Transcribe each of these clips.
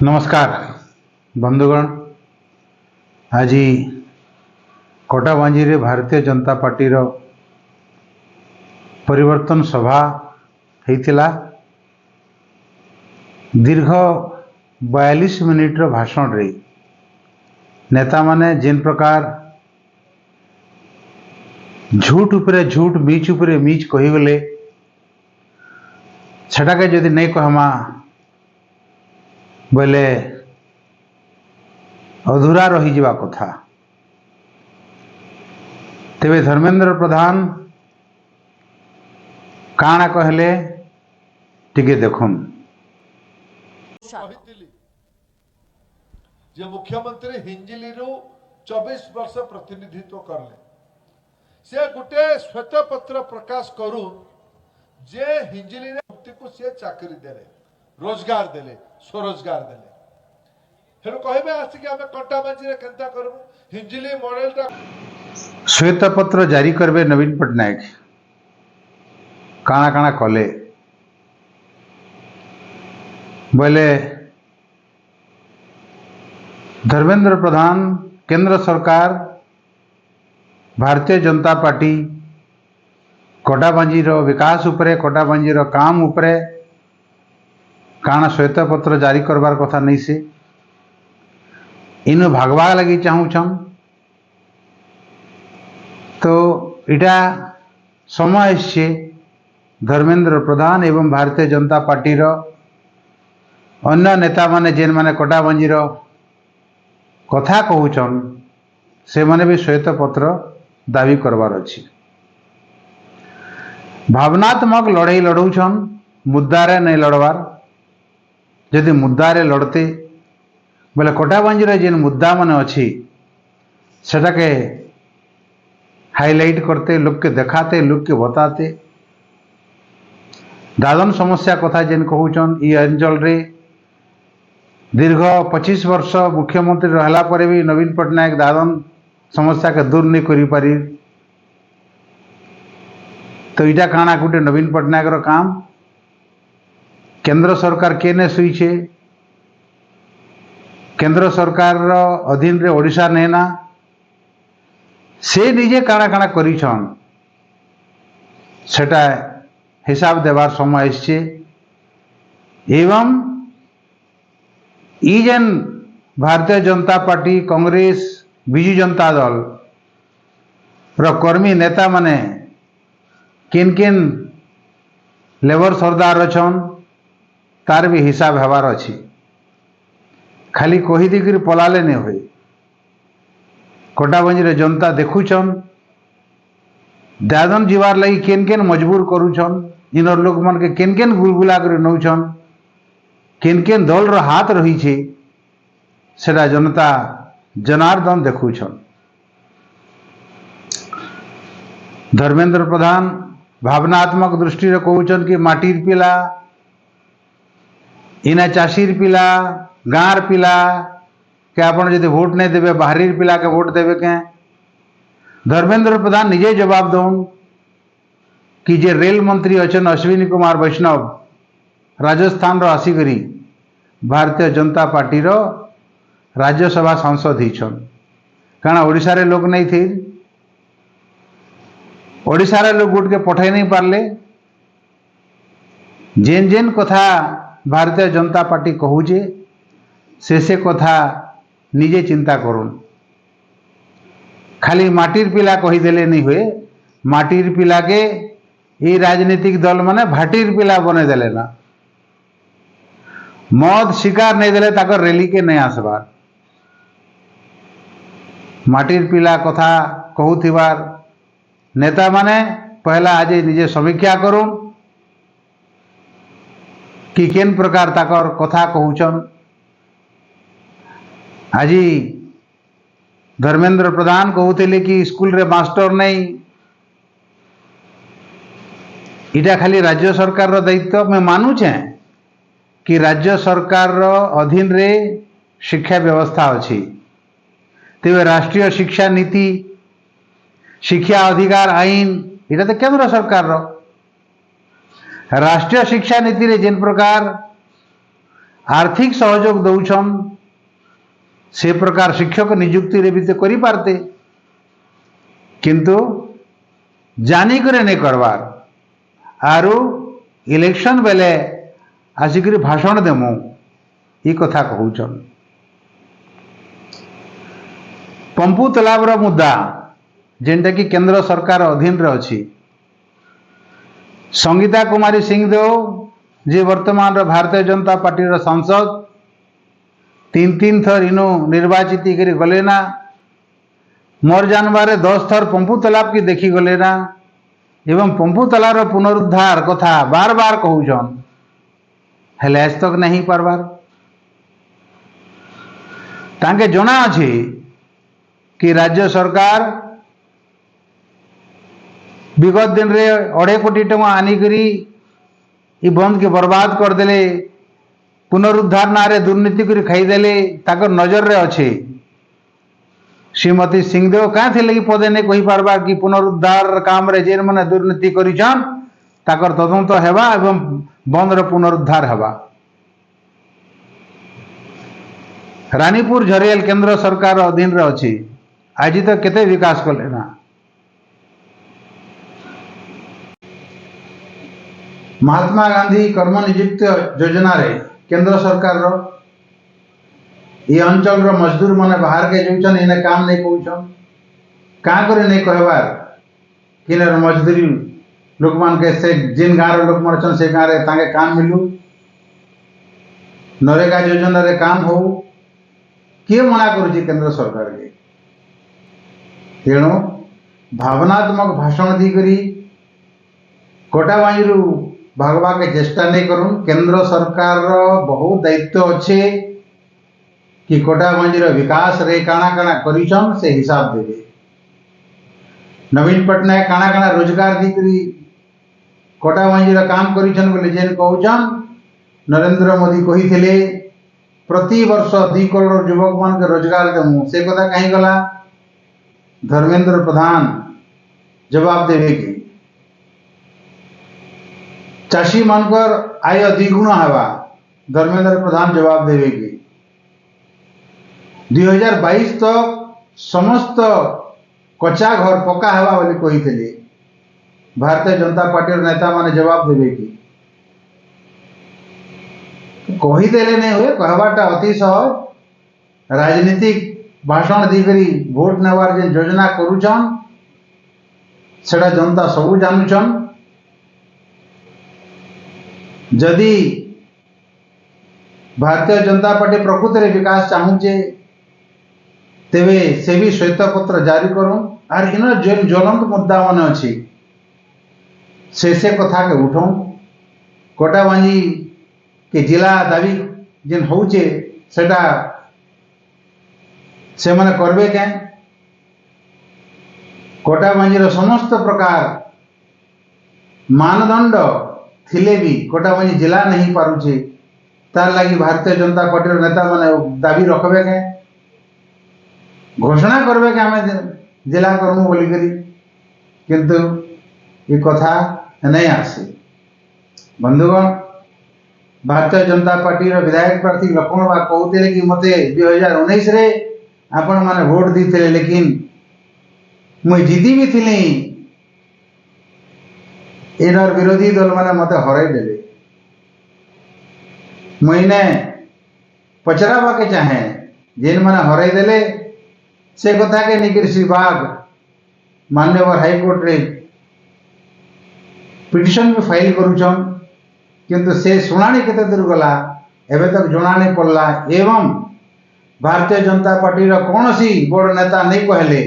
नमस्कार बंधुगण। आज कोटाबांजी रे भारतीय जनता पार्टी रो परिवर्तन सभा होइतिला। दीर्घ 42 मिनिट रो भाषण रे नेता माने जेन प्रकार झूठ उपरे झूठ मीच उपरे मीच कही गले सेटाके जदि नहीं कहमा बोले अधूरा रही जीवा कथा। तेबे धर्मेंद्र प्रधान काना कहले टिके देखुन। जे मुख्यमंत्री हिंजिली 24 वर्ष प्रतिनिधित्व करले से गोटे श्वेत पत्र प्रकाश करू जे हिंजिली मुक्ति को से चाकरी देले, रोजगार देले, स्वरोजगार देले। हेरो कहबे आसी कि हमें कंटाबांजी रे केनता करबो हिंजिली मॉडल ता श्वेत पत्र जारी करबे नवीन पटनायक काना काना कले बोले धर्मेंद्र प्रधान केंद्र सरकार भारतीय जनता पार्टी कोटाबांजी रो विकास उपरे कोटाबांजी रो काम उपरे काना श्वेत पत्र जारी करबार कथा नहीं से इनु भागवा लगी चाहूछन। तो इटा समय से धर्मेंद्र प्रधान एवं भारतीय जनता पार्टी रो अन्य नेता माने जेन माने कोटाबांजी रो कथा कहूछन से माने भी श्वेत पत्र दाबी करबार अछि। भावनात्मक लड़ाई लड़ौछन, मुद्दारे नहीं लड़वार। यदि मुद्दारे लड़ते बोले कोटाबांजी रे जेन मुद्दा माने अछि सेटा के हाईलाइट करते, लोग के देखाते, लोग के बताते। दादन समस्या कथा जेन कहूछन ई अंचल रे दीर्घ 25 वर्ष मुख्यमंत्री रहला परे भी नवीन पटनायक दादन समस्या के दूर नहीं करी पारी। तो इटा काना गुटे नवीन पटनायक रो काम। केंद्र सरकार केने सुईछे, केंद्र सरकार रो अधीन रे ओडिशा नेना से निजे काना काना करिछन सेटा हिसाब देवार समय आइछे। एवं ई जेन भारतीय जनता पार्टी, कांग्रेस, बिजू जनता दल रो कर्मी नेता माने किन किन लेबर सरदार अछन तार भी हिसाब हेबार अछि। खाली कही दिकर पलाले नहीं हुए। कोटाबांजी रे जनता देखुछन दादन जीवार लगी केन केन मजबूर करूछन, इनर लोग मन के केन केन गुलगुला कर नौछन, केन केन दल रो हाथ रही छे सेटा जनता जनार्दन देखुछन। धर्मेंद्र प्रधान भावनात्मक दृष्टि रे कहूछन कि माटीर पिला, इना चाषीर पिला, गाँर पिला के आपण यदि भोट नहीं देवे बाहरीर पिला के भोट देवे के। धर्मेंद्र प्रधान निजे जवाब दौन कि जे रेल मंत्री अचन अश्विनी कुमार वैष्णव राजस्थान रो आसिकरी भारतीय जनता पार्टी रो राज्यसभा सांसद हिछन। काना ओडिशा रे लोग नहीं थे, ओडिशा रे लोग गुट के पठाई नहीं पारले। जेन जेन कथा भारतीय जनता पार्टी कहूचे से कथा निजे चिंता करुन। खाली माटीर पिला कहीदेले नहीं हुए। माटीर पिला के ये राजनीतिक दल माने भाटीर पिला बने देले ना। मद शिकार नहीं देले ताकर रैली के नहीं आसबार। माटीर पिला कथा कहूथिबार नेता माने पहला आज निजे समीक्षा करुन कि केन प्रकार ताकर कथा कहूछन। आज धर्मेंद्र प्रधान कहते कि स्कूल रे मास्टर नहीं, इटा खाली राज्य सरकार रो दायित्व। मैं मानुछे कि राज्य सरकार रो अधीन रे शिक्षा व्यवस्था अछि। तेबे राष्ट्रीय शिक्षा नीति, शिक्षा अधिकार आईन इटा तो केंद्र सरकार रो। राष्ट्रीय शिक्षा नीति रे जेन प्रकार आर्थिक सहयोग दौछन से प्रकार शिक्षक नियुक्ति रे भी तो करि पारते किंतु जानी करे नहीं करवार आरु इलेक्शन बेले आसिक भाषण देमु ये कथा कहूचन। पंपु तलाबर मुद्दा जेनटा कि केंद्र सरकार अधीन रे अछि संगीता कुमारी सिंहदेव जे वर्तमान भारतीय जनता पार्टी सांसद तीन थर इनु निर्वाचित करी गले ना मोर जानबारे 10 थर पंपु तालाब की देखी गले ना एवं पंपु तालाब पुनरुद्धार कथा बार बार कहूचन हेले आज तक नहीं पारबार तांके जना अछि कि राज्य सरकार विगत दिन रे 2.5 कोटी टका आनिकरी ई बंद के बर्बाद कर देले पुनरुद्धार नारे दुर्नीति करी खाईदेले ताकर नजर रे अच्छे श्रीमती सिंहदेव क्या थे कि पदे नहीं कही पारबा कि पुनरुद्धार काम रे जेन माने दुर्नीति करिछन ताकर तदंत हेबा एवं बंद रे पुनरुद्धार हेबा। रानीपुर झरियल केंद्र सरकार अधीन रे अछि आज तक केते विकास कले ना महात्मा गांधी कर्म नियुक्त योजना रे केंद्र सरकार रो ये अंचल रो मजदूर माने बाहर के जाउछन इने काम नहीं पहुँचन का करे नहीं कहबार कि मजदूरी लोक मान के से जिन गाँव लोक मन से गाँव रे तांके काम मिलू नरेगा योजना रे काम हो किए मना करुछि केंद्र सरकार के तेणु भावनात्मक भाषण दी करी कोटाबांजरू भागवा के चेष्टा नहीं करूँ केंद्र सरकार रो बहुत दायित्व अच्छे कि कोटाबांजीर विकास रे काना काना करिछन से हिसाब देवे। नवीन पटनायक काना काना रोजगार दीकरी कोटाबांजीर काम करिछन बोले जेन कहउछन नरेंद्र मोदी कही थिले प्रति वर्ष 2 करोड़ युवक मान के रोजगार देमु से कथा कहीं गला धर्मेंद्र प्रधान जवाब देवे कि चाषी मानकर आय द्विगुण हवा धर्मेंद्र प्रधान जवाब देवे कि 2022 तक समस्त कच्चा घर पक्का हवा बोली कही थे भारतीय जनता पार्टी नेता माने जवाब देवे कि कहीदेले नहीं हुए कहवाटा अति सहज राजनीतिक भाषण दीकरी भोट नेवार जे योजना करुछन सेटा जनता सबू जानुछन जदि भारतीय जनता पार्टी प्रकृत रे विकास चाहूचे तेवे से भी श्वेत पत्र जारी करूँ आर इन जेन ज्वलंत मुद्दा मान अच्छी से कथा के उठूँ कोटाबांजी के जिला दाबी जेन होचे सेटा से माने करबे के कोटाबांजीर समस्त प्रकार मानदंड थिले भी कोटाबांजी जिला नहीं पारुचे तार लगी भारतीय जनता पार्टी नेता माने दाबी रखबे के घोषणा करबे कि आम जिला करमु बोली करी किंतु ये कथा नहीं आसी। बंधुगण भारतीय जनता पार्टी विधायक प्रार्थी लक्ष्मण बाग कहते कि मते 2019 रे आपण माने वोट दी लेकिन मुई जीती भी थी इनर विरोधी दल माने मते हराई देले मुईने पचराबा के चाहे जेन माने हराई देले से कथा के निकर श्री बाग मान्यवर हाईकोर्ट रे पिटिशन भी फाइल करुछन किंतु से शुणाणी केते दूर गला एबे तक जणा नहीं पड़ला एवं भारतीय जनता पार्टी कौन सी बड़ नेता नहीं कहले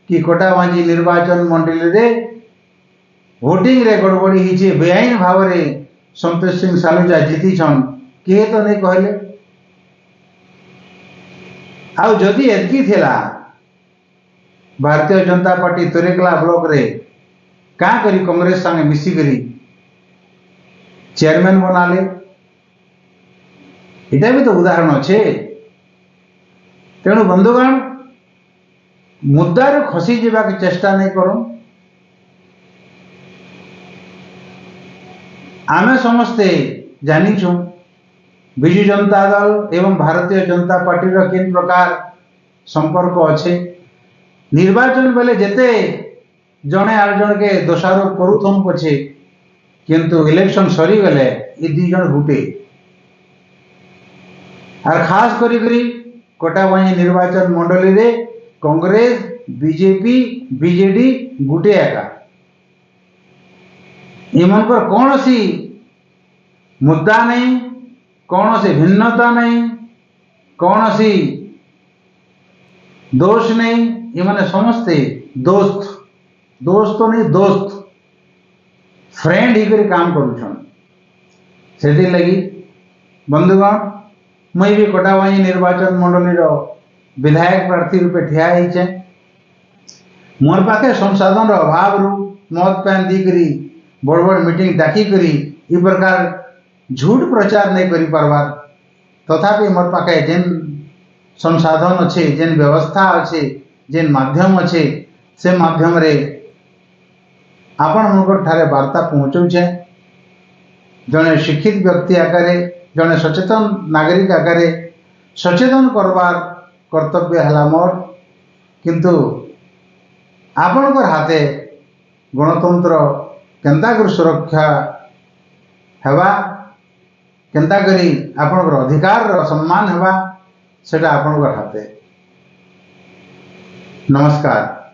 कि कोटाबांजी निर्वाचन मंडली रे वोटिंग रे गड़बड़ी हिचे बेआईन भाव रे संतोष सिंह सालुजा जीती छन किए तो नहीं कहले आउ जदि एतकी थिला भारतीय जनता पार्टी तोरेकला ब्लॉक रे का करी कांग्रेस संगे मिसी करी चेयरमैन बना ले इटा भी तो उदाहरण अच्छे। तेणु बंधुगण मुद्दार खसी जावा के चेष्टा नहीं करूं आमे समस्ते जानिछुं विजु जनता दल एवं भारतीय जनता पार्टी रो किन प्रकार संपर्क अच्छे निर्वाचन बेले जेते जड़े आर जन के दोषारोप करूथन पछे किंतु इलेक्शन सरी गले ये दी जन गुटे और खास करी कोटाबाई निर्वाचन मंडली रे कांग्रेस बीजेपी बीजेडी गुटे एका एमनकर कौन सी मुद्दा नहीं कौन सी भिन्नता नहीं कौन सी दोष नहीं ये माने समस्ते दोस्त दोस्त तो नहीं दोस्त फ्रेंड ही काम करुछन से लगी बंधुगण मुई भी कोटाबाई निर्वाचन मंडली रो विधायक प्रार्थी रूपे ठिया होइछे मोर पाखे संसाधन अभाव रु मत पैन दीकरी बड़ बड़ मीटिंग डाकी करी इ प्रकार झूठ प्रचार नहीं करी पारबार तथापि मोर पाखे जेन संसाधन अच्छे जेन व्यवस्था अच्छे जेन माध्यम अच्छे से माध्यम रे आपण मनकर ठारे वार्ता पहुँचौछे जड़े शिक्षित व्यक्ति आकारे जड़े सचेतन नागरिक आकारे सचेतन करवार कर्तव्य है मोर किंतु आपणकर हाथे गणतंत्र केंता कर सुरक्षा हेबा केंता करी आपणकर अधिकार सम्मान हेबा सेटा आपणकर हाथे। नमस्कार।